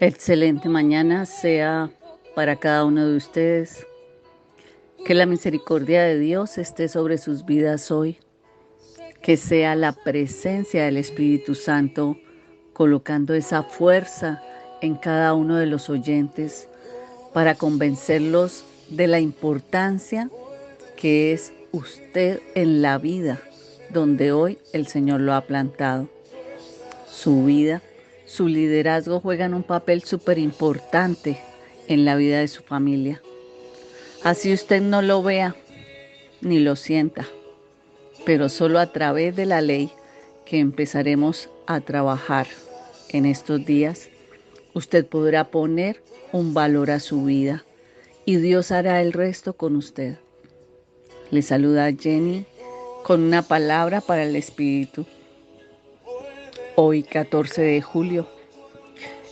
Excelente mañana sea para cada uno de ustedes. Que la misericordia de Dios esté sobre sus vidas hoy. Que sea la presencia del Espíritu Santo colocando esa fuerza en cada uno de los oyentes para convencerlos de la importancia que es usted en la vida donde hoy el Señor lo ha plantado. Su vida, su liderazgo juegan un papel súper importante en la vida de su familia. Así usted no lo vea ni lo sienta, pero solo a través de la ley que empezaremos a trabajar en estos días, usted podrá poner un valor a su vida y Dios hará el resto con usted. Le saluda Jenny con una palabra para el Espíritu. Hoy, 14 de julio,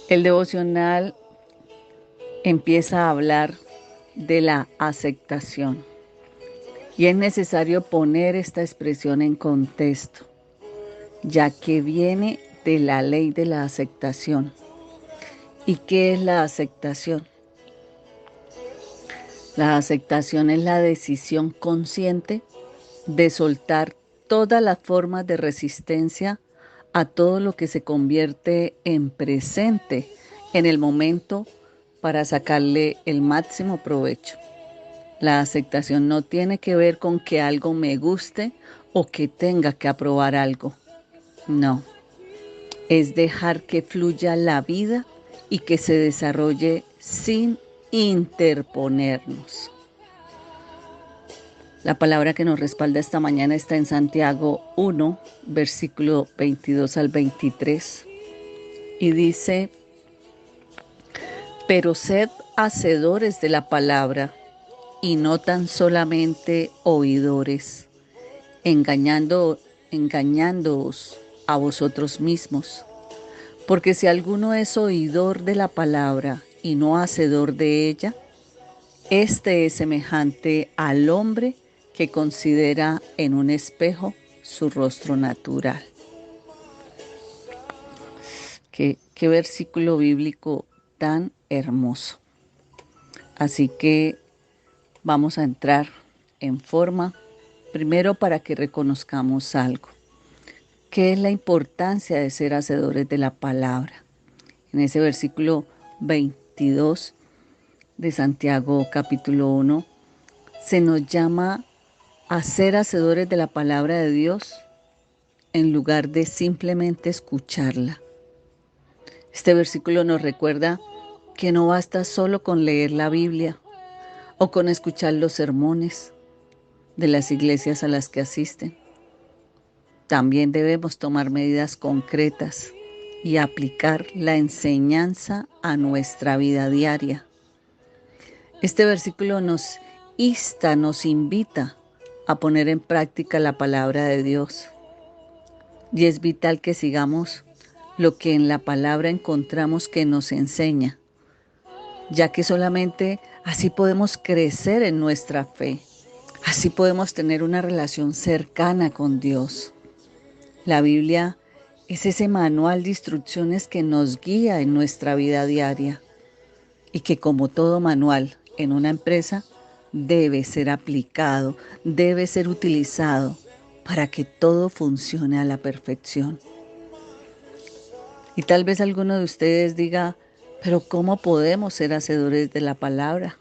el devocional empieza a hablar de la aceptación. Y es necesario poner esta expresión en contexto, ya que viene de la ley de la aceptación. ¿Y qué es la aceptación? La aceptación es la decisión consciente de soltar todas las formas de resistencia a todo lo que se convierte en presente en el momento para sacarle el máximo provecho. La aceptación no tiene que ver con que algo me guste o que tenga que aprobar algo. No, es dejar que fluya la vida y que se desarrolle sin interponernos. La palabra que nos respalda esta mañana está en Santiago 1, versículo 22 al 23. Y dice, pero sed hacedores de la palabra y no tan solamente oidores, engañándoos a vosotros mismos. Porque si alguno es oidor de la palabra y no hacedor de ella, este es semejante al hombre que considera en un espejo su rostro natural. Qué versículo bíblico tan hermoso. Así que vamos a entrar en forma, primero para que reconozcamos algo. ¿Qué es la importancia de ser hacedores de la palabra? En ese versículo 22 de Santiago capítulo 1, se nos llama a ser hacedores de la palabra de Dios en lugar de simplemente escucharla. Este versículo nos recuerda que no basta solo con leer la Biblia o con escuchar los sermones de las iglesias a las que asisten. También debemos tomar medidas concretas y aplicar la enseñanza a nuestra vida diaria. Este versículo nos insta, nos invita a poner en práctica la palabra de Dios. Y es vital que sigamos lo que en la palabra encontramos que nos enseña, ya que solamente así podemos crecer en nuestra fe, así podemos tener una relación cercana con Dios. La Biblia es ese manual de instrucciones que nos guía en nuestra vida diaria y que, como todo manual en una empresa, debe ser aplicado, debe ser utilizado para que todo funcione a la perfección. Y tal vez alguno de ustedes diga, pero ¿cómo podemos ser hacedores de la palabra?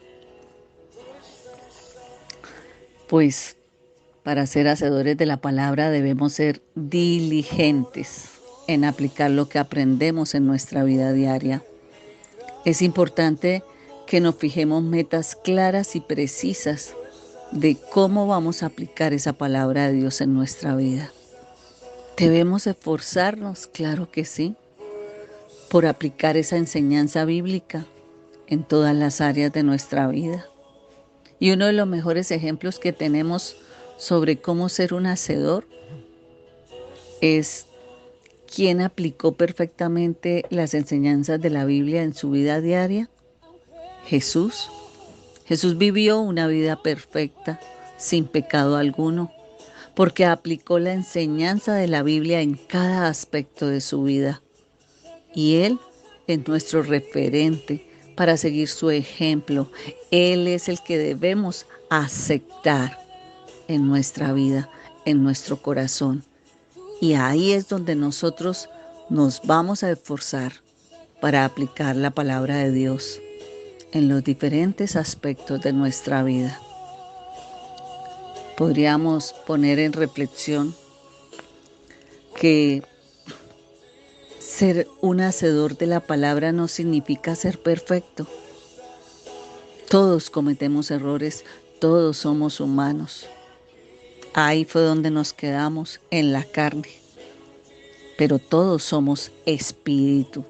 Pues para ser hacedores de la palabra debemos ser diligentes en aplicar lo que aprendemos en nuestra vida diaria. Es importante que nos fijemos metas claras y precisas de cómo vamos a aplicar esa palabra de Dios en nuestra vida. ¿Debemos esforzarnos? Claro que sí, por aplicar esa enseñanza bíblica en todas las áreas de nuestra vida. Y uno de los mejores ejemplos que tenemos sobre cómo ser un hacedor es quien aplicó perfectamente las enseñanzas de la Biblia en su vida diaria. Jesús. Jesús vivió una vida perfecta, sin pecado alguno, porque aplicó la enseñanza de la Biblia en cada aspecto de su vida. Y Él es nuestro referente para seguir su ejemplo. Él es el que debemos aceptar en nuestra vida, en nuestro corazón. Y ahí es donde nosotros nos vamos a esforzar para aplicar la palabra de Dios en los diferentes aspectos de nuestra vida. Podríamos poner en reflexión que ser un hacedor de la palabra no significa ser perfecto. Todos cometemos errores, todos somos humanos. Ahí fue donde nos quedamos, en la carne. Pero todos somos espíritu.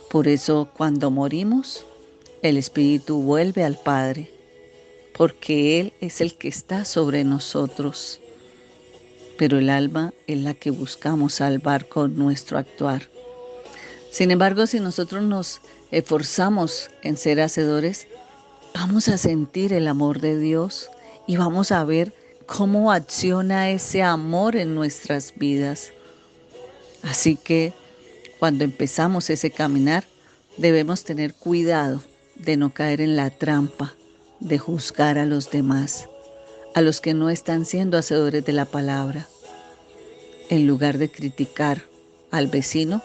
Por eso cuando morimos, el espíritu vuelve al Padre, porque Él es el que está sobre nosotros. Pero el alma es la que buscamos salvar con nuestro actuar. Sin embargo, si nosotros nos esforzamos en ser hacedores, vamos a sentir el amor de Dios y vamos a ver cómo acciona ese amor en nuestras vidas. Así que cuando empezamos ese caminar, debemos tener cuidado de no caer en la trampa de juzgar a los demás, a los que no están siendo hacedores de la palabra, en lugar de criticar al vecino,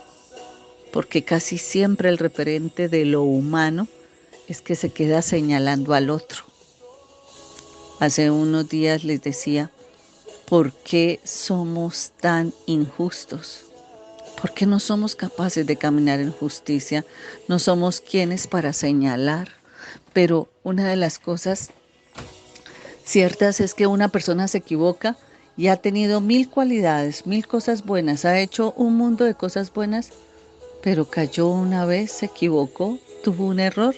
porque casi siempre el referente de lo humano es que se queda señalando al otro. Hace unos días les decía, ¿por qué somos tan injustos? ¿Por qué no somos capaces de caminar en justicia? No somos quienes para señalar. Pero una de las cosas ciertas es que una persona se equivoca y ha tenido 1000 cualidades, 1000 cosas buenas, ha hecho un mundo de cosas buenas, pero cayó una vez, se equivocó, tuvo un error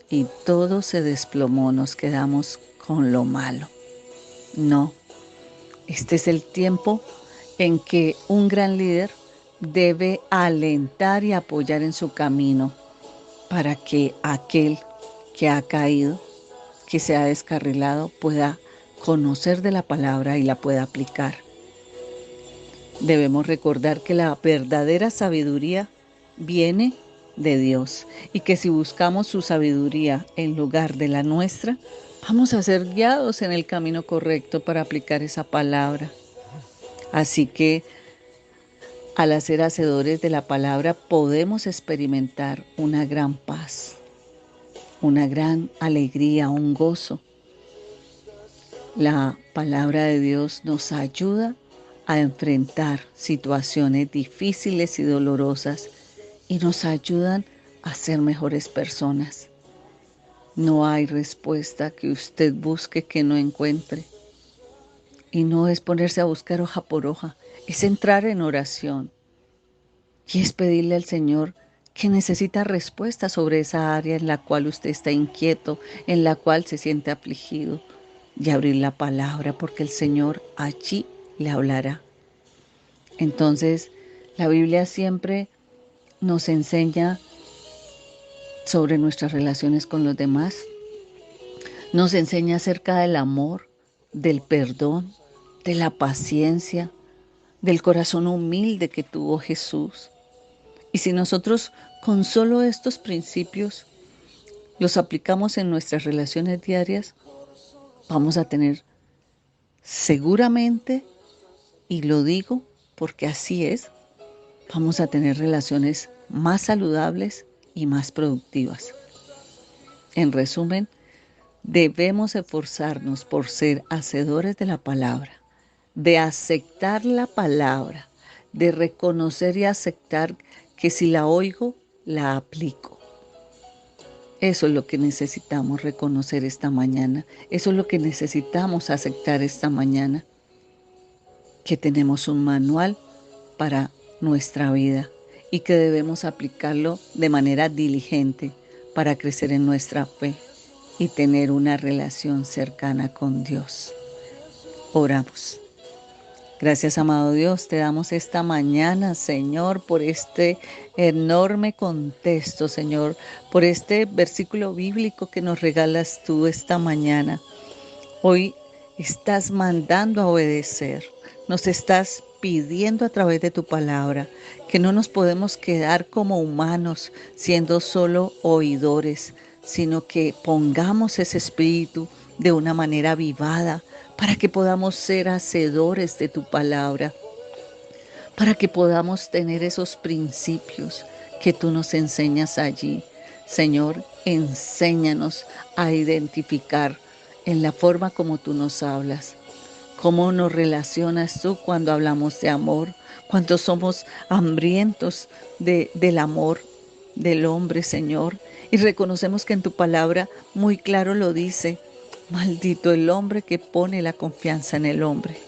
y todo se desplomó, nos quedamos con lo malo. No, este es el tiempo en que un gran líder debe alentar y apoyar en su camino para que aquel que ha caído, que se ha descarrilado, pueda conocer de la palabra y la pueda aplicar. Debemos recordar que la verdadera sabiduría viene de Dios y que si buscamos su sabiduría en lugar de la nuestra, vamos a ser guiados en el camino correcto para aplicar esa palabra. Así que al ser hacedores de la palabra podemos experimentar una gran paz, una gran alegría, un gozo. La palabra de Dios nos ayuda a enfrentar situaciones difíciles y dolorosas y nos ayudan a ser mejores personas. No hay respuesta que usted busque que no encuentre. Y no es ponerse a buscar hoja por hoja, es entrar en oración y es pedirle al Señor que necesita respuesta sobre esa área en la cual usted está inquieto, en la cual se siente afligido, y abrir la palabra porque el Señor allí le hablará. Entonces, la Biblia siempre nos enseña sobre nuestras relaciones con los demás, nos enseña acerca del amor, del perdón, de la paciencia, del corazón humilde que tuvo Jesús. Y si nosotros con solo estos principios los aplicamos en nuestras relaciones diarias, vamos a tener seguramente, y lo digo porque así es, vamos a tener relaciones más saludables y más productivas. En resumen, debemos esforzarnos por ser hacedores de la palabra, de aceptar la palabra, de reconocer y aceptar que si la oigo, la aplico. Eso es lo que necesitamos reconocer esta mañana. Eso es lo que necesitamos aceptar esta mañana. Que tenemos un manual para nuestra vida y que debemos aplicarlo de manera diligente para crecer en nuestra fe y tener una relación cercana con Dios. Oramos. Gracias, amado Dios, te damos esta mañana, Señor, por este enorme contexto, Señor, por este versículo bíblico que nos regalas tú esta mañana. Hoy estás mandando a obedecer, nos estás pidiendo a través de tu palabra, que no nos podemos quedar como humanos siendo solo oidores, sino que pongamos ese espíritu de una manera avivada para que podamos ser hacedores de tu palabra, para que podamos tener esos principios que tú nos enseñas allí. Señor, enséñanos a identificar en la forma como tú nos hablas. ¿Cómo nos relacionas tú cuando hablamos de amor? Cuando somos hambrientos del amor del hombre, Señor. Y reconocemos que en tu palabra muy claro lo dice. Maldito el hombre que pone la confianza en el hombre.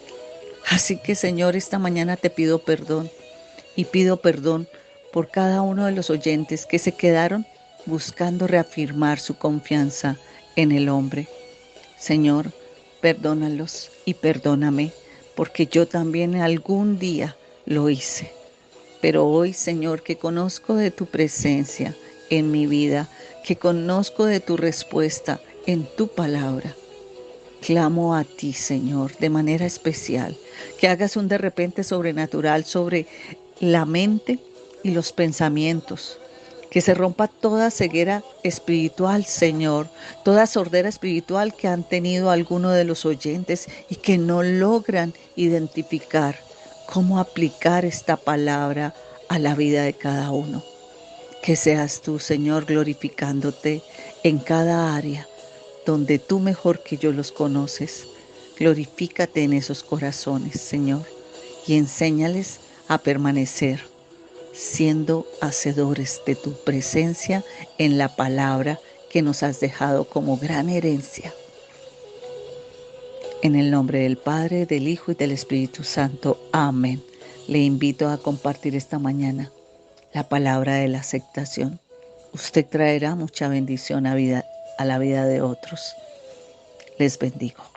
Así que, Señor, esta mañana te pido perdón. Y pido perdón por cada uno de los oyentes que se quedaron buscando reafirmar su confianza en el hombre. Señor, perdónalos y perdóname, porque yo también algún día lo hice. Pero hoy, Señor, que conozco de tu presencia en mi vida, que conozco de tu respuesta en tu palabra, clamo a ti, Señor, de manera especial, que hagas un de repente sobrenatural sobre la mente y los pensamientos, que se rompa toda ceguera espiritual, Señor, toda sordera espiritual que han tenido algunos de los oyentes y que no logran identificar cómo aplicar esta palabra a la vida de cada uno. Que seas tú, Señor, glorificándote en cada área donde tú mejor que yo los conoces. Glorifícate en esos corazones, Señor, y enséñales a permanecer siendo hacedores de tu presencia en la palabra que nos has dejado como gran herencia. En el nombre del Padre, del Hijo y del Espíritu Santo. Amén. Le invito a compartir esta mañana la palabra de la aceptación. Usted traerá mucha bendición a la vida de otros. Les bendigo.